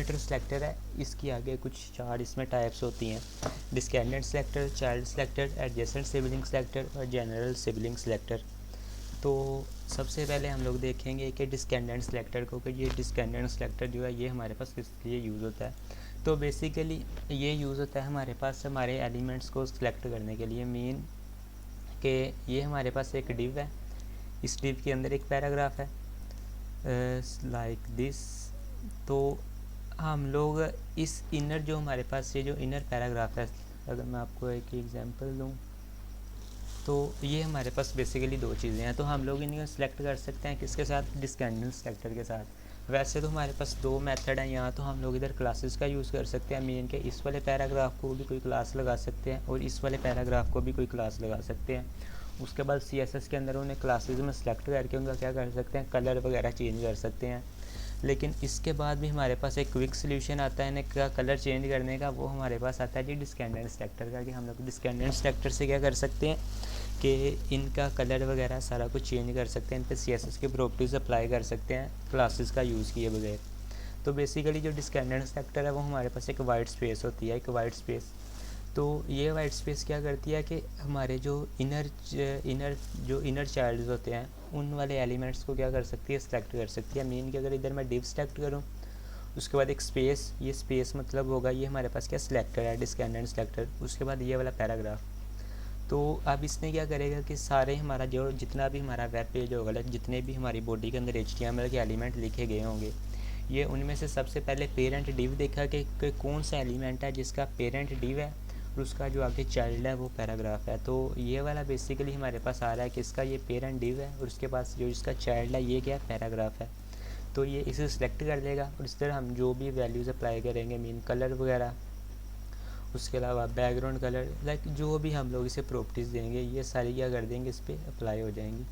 Discriminator selector है, इसकी आगे कुछ 4 इसमें टाइप्स होती हैं। Discriminant selector, child selector, adjacent sibling selector और जनरल सिबलिंग सेलेक्टर। तो सबसे पहले हम लोग देखेंगे कि डिस्क्रिमिनेंट सेलेक्टर को, कि ये डिस्क्रिमिनेंट सेलेक्टर जो है ये हमारे पास किस लिए यूज़ होता है। तो बेसिकली ये यूज़ होता है हमारे पास हमारे एलिमेंट्स को सिलेक्ट करने के लिए। मीन कि ये हमारे पास एक डिव है, इस डिव के अंदर एक पैराग्राफ है लाइक दिस। तो हम लोग इस इनर जो हमारे पास ये जो इनर पैराग्राफ है, अगर मैं आपको एक एग्जांपल दूं तो ये हमारे पास बेसिकली दो चीज़ें हैं। तो हम लोग इन्हें सेलेक्ट कर सकते हैं किसके साथ, डिस्क्रिमिनेंट सेलेक्टर के साथ। वैसे तो हमारे पास दो मेथड हैं यहाँ, तो हम लोग इधर क्लासेस का यूज़ कर सकते हैं। मीन के इस वाले पैराग्राफ को भी कोई क्लास लगा सकते हैं और इस वाले पैराग्राफ को भी कोई क्लास लगा सकते हैं। उसके बाद CSS के अंदर उन्हें क्लासेस में सेलेक्ट करके उनका क्या कर सकते हैं, कलर वगैरह चेंज कर सकते हैं। लेकिन इसके बाद भी हमारे पास एक क्विक सोल्यूशन आता है इन्हें का कलर चेंज करने का, वो हमारे पास आता है जी डिस्क्रिमिनेंट सेलेक्टर का। कि हम लोग डिस्क्रिमिनेंट सेलेक्टर से क्या कर सकते हैं कि इनका कलर वगैरह सारा कुछ चेंज कर सकते हैं, इन पर CSS की प्रॉपर्टीज़ अप्लाई कर सकते हैं क्लासेस का यूज़ किए बगैर। तो बेसिकली जो डिस्क्रिमिनेंट सेलेक्टर है वो हमारे पास एक वाइट स्पेस होती है, एक वाइट स्पेस। तो ये वाइट स्पेस क्या करती है कि हमारे जो इनर चाइल्ड्स होते हैं उन वाले एलिमेंट्स को क्या कर सकती है, सेलेक्ट कर सकती है। मीन कि अगर इधर मैं डिव सेलेक्ट करूँ उसके बाद एक स्पेस, ये स्पेस मतलब होगा ये हमारे पास क्या सेलेक्टर है, डिस्क्रिमिनेंट सेलेक्टर। उसके बाद ये वाला पैराग्राफ। तो अब इसने क्या करेगा कि सारे हमारा जो जितना भी हमारा वेब पेज होगा, जितने भी हमारी बॉडी के अंदर HTML के एलिमेंट लिखे गए होंगे, ये उनमें से सबसे पहले पेरेंट डिव देखा कि कौन सा एलिमेंट है जिसका पेरेंट डिव है और उसका जो आगे चाइल्ड है वो पैराग्राफ है। तो ये वाला बेसिकली हमारे पास आ रहा है कि इसका ये पेरेंट डिव है और उसके पास जो इसका चाइल्ड है ये क्या है, पैराग्राफ है। तो ये इसे सिलेक्ट कर लेगा और इस तरह हम जो भी वैल्यूज़ अप्लाई करेंगे, मीन कलर वगैरह, उसके अलावा बैकग्राउंड कलर, लाइक जो भी हम लोग इसे प्रॉपर्टीज़ देंगे ये सारी क्या कर देंगे, इस पर अप्लाई हो जाएंगी।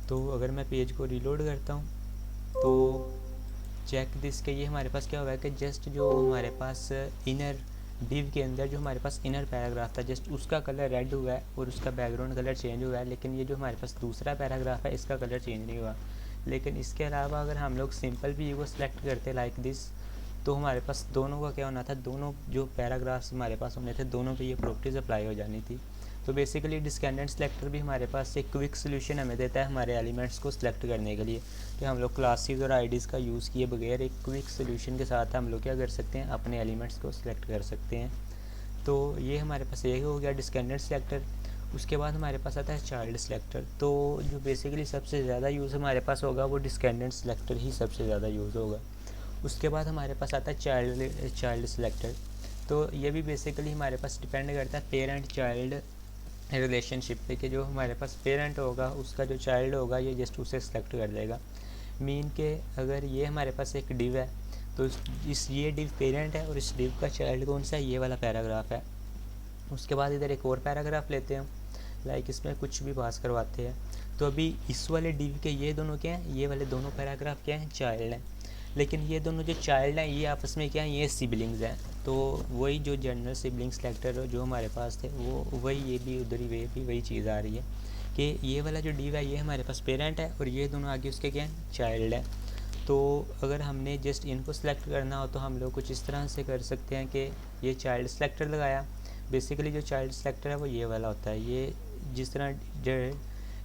तो अगर मैं पेज को रीलोड करता हूँ तो चेक दिस के ये हमारे पास क्या हुआ है कि जस्ट जो हमारे पास इनर डिव के अंदर जो हमारे पास इनर पैराग्राफ था जस्ट उसका कलर रेड हुआ है और उसका बैकग्राउंड कलर चेंज हुआ है। लेकिन ये जो हमारे पास दूसरा पैराग्राफ है इसका कलर चेंज नहीं हुआ। लेकिन इसके अलावा अगर हम लोग सिंपल भी को सिलेक्ट करते लाइक दिस, तो हमारे पास दोनों का क्या होना था, दोनों जो पैराग्राफ्स हमारे पास होने थे दोनों पे ये प्रॉपर्टीज़ अप्लाई हो जानी थी। तो बेसिकली डिस्क्रिमिनेंट सेलेक्टर भी हमारे पास एक क्विक सोल्यूशन हमें देता है हमारे एलिमेंट्स को सिलेक्ट करने के लिए, कि हम लोग क्लासेस और आईडीज़ का यूज़ किए बगैर एक क्विक सोल्यूशन के साथ हम लोग क्या कर सकते हैं, अपने एलिमेंट्स को सिलेक्ट कर सकते हैं। तो ये हमारे पास एक हो गया डिस्क्रिमिनेंट सेलेक्टर। उसके बाद हमारे पास आता है चाइल्ड सेलेक्टर। तो जो बेसिकली सबसे ज़्यादा यूज़ हमारे पास होगा वो डिस्क्रिमिनेंट सेलेक्टर ही सबसे ज़्यादा यूज़ होगा। उसके बाद हमारे पास आता है चाइल्ड सेलेक्टर। तो ये भी बेसिकली हमारे पास डिपेंड करता है पेरेंट चाइल्ड रिलेशनशिप पे, कि जो हमारे पास पेरेंट होगा उसका जो चाइल्ड होगा ये जस्ट उसे सेलेक्ट कर देगा। मीन के अगर ये हमारे पास एक डिव है तो इस ये डिव पेरेंट है और इस डिव का चाइल्ड कौन सा है, ये वाला पैराग्राफ है। उसके बाद इधर एक और पैराग्राफ लेते हैं, लाइक इसमें कुछ भी पास करवाते हैं। तो अभी इस वाले डिव के ये दोनों क्या हैं, ये वाले दोनों पैराग्राफ क्या हैं, चाइल्ड हैं। लेकिन ये दोनों जो चाइल्ड हैं ये आपस में क्या हैं, ये सिबलिंग्स हैं। तो वही जो जनरल सिबलिंग सेलेक्टर जो हमारे पास थे वो वही ये भी उधर ही वे भी वही चीज़ आ रही है कि ये वाला जो डिव है ये हमारे पास पेरेंट है और ये दोनों आगे उसके क्या हैं, चाइल्ड है। तो अगर हमने जस्ट इनको सेलेक्ट करना हो तो हम लोग कुछ इस तरह से कर सकते हैं कि ये चाइल्ड सेलेक्टर लगाया। बेसिकली जो चाइल्ड सेलेक्टर है वो ये वाला होता है, ये जिस तरह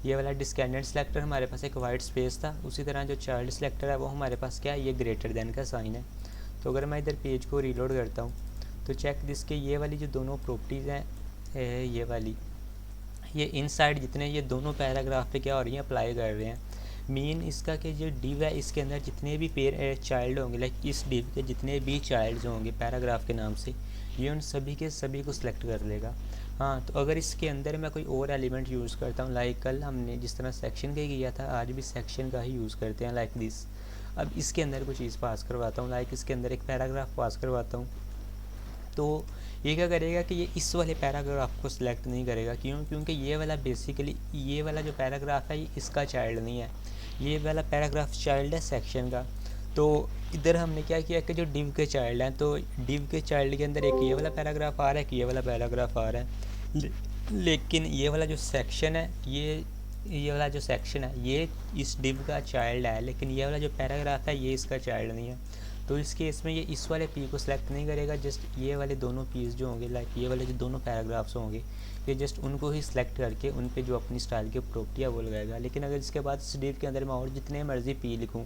ये वाला डिस्क्रिमिनेंट सेलेक्टर हमारे पास एक वाइट स्पेस था, उसी तरह जो चाइल्ड सेलेक्टर है वो हमारे पास क्या है, ये ग्रेटर देन का साइन है। तो अगर मैं इधर पेज को रीलोड करता हूँ तो चेक दिस के ये वाली जो दोनों प्रॉपर्टीज़ हैं, ये वाली ये इनसाइड जितने ये दोनों पैराग्राफ पे क्या हो रही हैं, अप्लाई कर रहे हैं। मीन इसका कि जो डिव है इसके अंदर जितने भी चाइल्ड होंगे, लाइक इस डिव के जितने भी चाइल्ड्स होंगे पैराग्राफ के नाम से, ये उन सभी के सभी को सिलेक्ट कर लेगा। हाँ, तो अगर इसके अंदर मैं कोई और एलिमेंट यूज़ करता हूँ, लाइक कल हमने जिस तरह सेक्शन का किया था आज भी सेक्शन का ही यूज़ करते हैं लाइक दिस। अब इसके अंदर कोई चीज़ पास करवाता हूँ, लाइक इसके अंदर एक पैराग्राफ पास करवाता हूँ, तो ये क्या करेगा कि ये इस वाले पैराग्राफ को सिलेक्ट नहीं करेगा। क्यों? क्योंकि ये वाला बेसिकली ये वाला जो पैराग्राफ है ये इसका चाइल्ड नहीं है, ये वाला पैराग्राफ चाइल्ड है सेक्शन का। तो इधर हमने क्या किया कि जो डिव के चाइल्ड हैं, तो डिव के चाइल्ड के अंदर एक ये वाला पैराग्राफ आ रहा है, एक ये वाला पैराग्राफ आ रहा है। लेकिन ये वाला जो सेक्शन है ये वाला जो सेक्शन है ये इस डिव का चाइल्ड है, लेकिन ये वाला जो पैराग्राफ है ये इसका चाइल्ड नहीं है। तो इस केस में ये इस वाले पी को सिलेक्ट नहीं करेगा, जस्ट ये वाले दोनों पीस जो होंगे, लाइक ये वाले जो दोनों पैराग्राफ्स होंगे, ये जस्ट उनको ही सिलेक्ट करके उन पे जो अपनी स्टाइल की प्रॉपर्टी है वो लगाएगा। लेकिन अगर इसके बाद इस डिव के अंदर मैं और जितने मर्जी पी लिखूँ,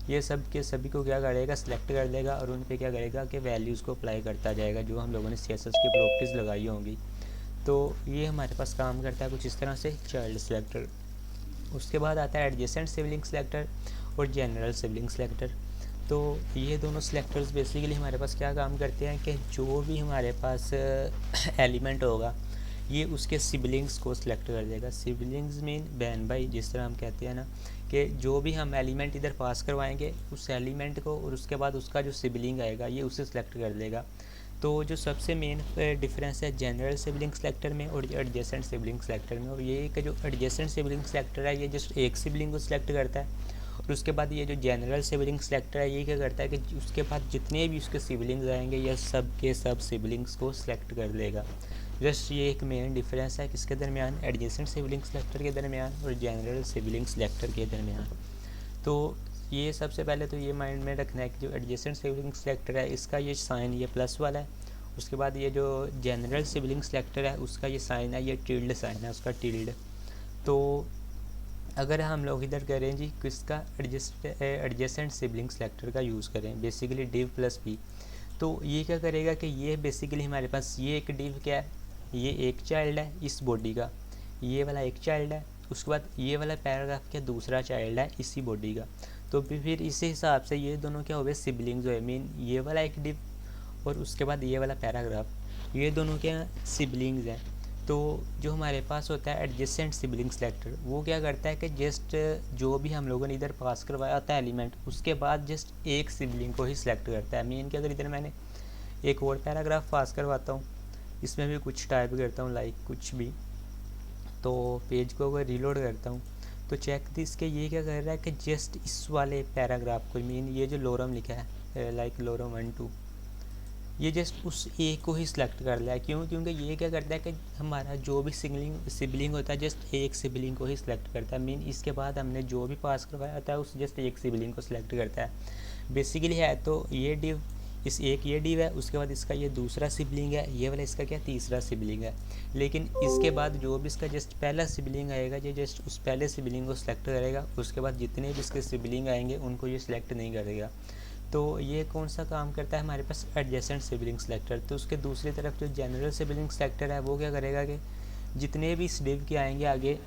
ये सब के सभी को क्या करेगा, सिलेक्ट कर लेगा और उन पे क्या करेगा कि वैल्यूज़ को अप्लाई करता जाएगा जो हम लोगों ने CSS की प्रॉपर्टीज़ लगाई होंगी। तो ये हमारे पास काम करता है कुछ इस तरह से चाइल्ड सिलेक्टर। उसके बाद आता है एडजेसेंट सिबलिंग सिलेक्टर और जनरल सिबलिंग सिलेक्टर। तो ये दोनों सिलेक्टर्स बेसिकली हमारे पास क्या काम करते हैं कि जो भी हमारे पास एलिमेंट होगा ये उसके सिबलिंग्स को सिलेक्ट कर देगा। सिबलिंग्स मीन बहन भाई, जिस तरह हम कहते हैं ना कि जो भी हम एलिमेंट इधर पास करवाएंगे उस एलिमेंट को और उसके बाद उसका जो सिबलिंग आएगा ये उसे सिलेक्ट कर देगा। तो जो सबसे मेन डिफरेंस है जनरल सिबलिंग सेलेक्टर में और एडजेसेंट सिबलिंग सेलेक्टर में, और ये कि जो एडजेसेंट सिबलिंग सेलेक्टर है ये जस्ट एक सिबलिंग को सिलेक्ट करता है, और उसके बाद ये जो जनरल सिबलिंग सेलेक्टर है ये क्या करता है कि उसके बाद जितने भी उसके सिबलिंग्स आएंगे ये सब के सब सिबलिंग्स को सिलेक्ट कर लेगा। जस्ट ये एक मेन डिफरेंस है किसके दरमियान, एडजेसेंट सिबलिंग सेलेक्टर के दरमियान और जनरल सिबलिंग सेलेक्टर के दरमियान। तो ये सबसे पहले तो ये माइंड में रखना है कि जो एडजेसेंट सिबलिंग सेलेक्टर है इसका ये साइन ये प्लस वाला है। उसके बाद ये जो जनरल सिबलिंग सेलेक्टर है उसका ये साइन है, ये टिल्ड साइन है उसका, टिल्ड। तो अगर हम लोग इधर करें जी किसका, एडजेसेंट सिबलिंग सेलेक्टर का यूज़ करें, बेसिकली डिव प्लस पी, तो ये क्या करेगा कि ये बेसिकली हमारे पास ये एक डिव क्या है, ये एक चाइल्ड है इस बॉडी का, ये वाला एक चाइल्ड है, उसके बाद ये वाला पैराग्राफ क्या दूसरा चाइल्ड है इसी बॉडी का। तो फिर इसी हिसाब से ये दोनों क्या हो गए, सिबलिंग्स हुए, मीन ये वाला एक डिव और उसके बाद ये वाला पैराग्राफ, ये दोनों क्या सिबलिंग्स हैं। तो जो हमारे पास होता है एडजेसेंट सिबलिंग सेलेक्टर, वो क्या करता है कि जस्ट जो भी हम लोगों ने इधर पास करवाया होता है एलिमेंट, उसके बाद जस्ट एक सिबलिंग को ही सिलेक्ट करता है। मीन कि अगर इधर मैंने एक और पैराग्राफ पास करवाता हूँ, इसमें भी कुछ टाइप करता हूँ लाइक कुछ भी, तो पेज को अगर रीलोड करता हूँ तो चेक दिस के ये क्या कर रहा है कि जस्ट इस वाले पैराग्राफ को, मीन ये जो लोरम लिखा है लाइक लोरम 1 2, ये जस्ट उस ए को ही सिलेक्ट कर लिया। क्यों? क्योंकि ये क्या करता है कि हमारा जो भी सिबलिंग होता है जस्ट एक सिबलिंग को ही सिलेक्ट करता है। मीन इसके बाद हमने जो भी पास करवाया होता है उस जस्ट एक सिबलिंग को सिलेक्ट करता है बेसिकली है। तो ये डिव, इस एक ये डिव है, उसके बाद इसका ये दूसरा सिबलिंग है, ये वाला इसका क्या तीसरा सिबलिंग है। लेकिन इसके बाद जो भी इसका जस्ट पहला सिबलिंग आएगा ये जस्ट उस पहले सिबलिंग को सिलेक्ट करेगा, उसके बाद जितने भी इसके सिबलिंग आएंगे उनको ये सिलेक्ट नहीं करेगा। तो ये कौन सा काम करता है हमारे पास, एडजेसेंट सिबलिंग सेलेक्टर। तो उसके दूसरी तरफ जो जनरल सिबलिंग सेलेक्टर है वो क्या करेगा कि जितने भी इस डिव के आएंगे आगे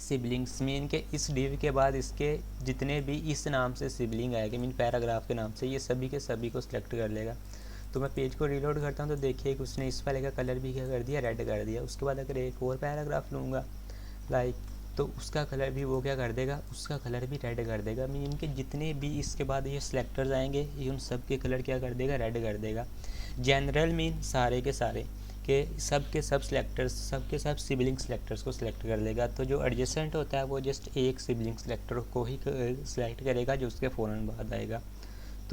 सिबलिंग्स, मीन के इस डिव के बाद इसके जितने भी इस नाम से सिबलिंग आएंगे, मीन पैराग्राफ के नाम से, ये सभी के सभी को सिलेक्ट कर लेगा। तो मैं पेज को रीलोड करता हूँ तो देखिए कि उसने इस वाले का कलर भी क्या कर दिया, रेड कर दिया। उसके बाद अगर एक और पैराग्राफ लूँगा लाइक, तो उसका कलर भी वो क्या कर देगा, उसका कलर भी रेड कर देगा। मीन इनके जितने भी इसके बाद ये सिलेक्टर्स आएंगे ये उन सब के कलर क्या कर देगा, रेड कर देगा। जनरल मीन सारे के सारे के सब सिलेक्टर्स, सब के सब सिबलिंग सिलेक्टर्स को सिलेक्ट कर लेगा। तो जो एडजेसेंट होता है वो जस्ट एक सिबलिंग सिलेक्टर को ही सिलेक्ट करेगा जो उसके फ़ौरन बाद आएगा।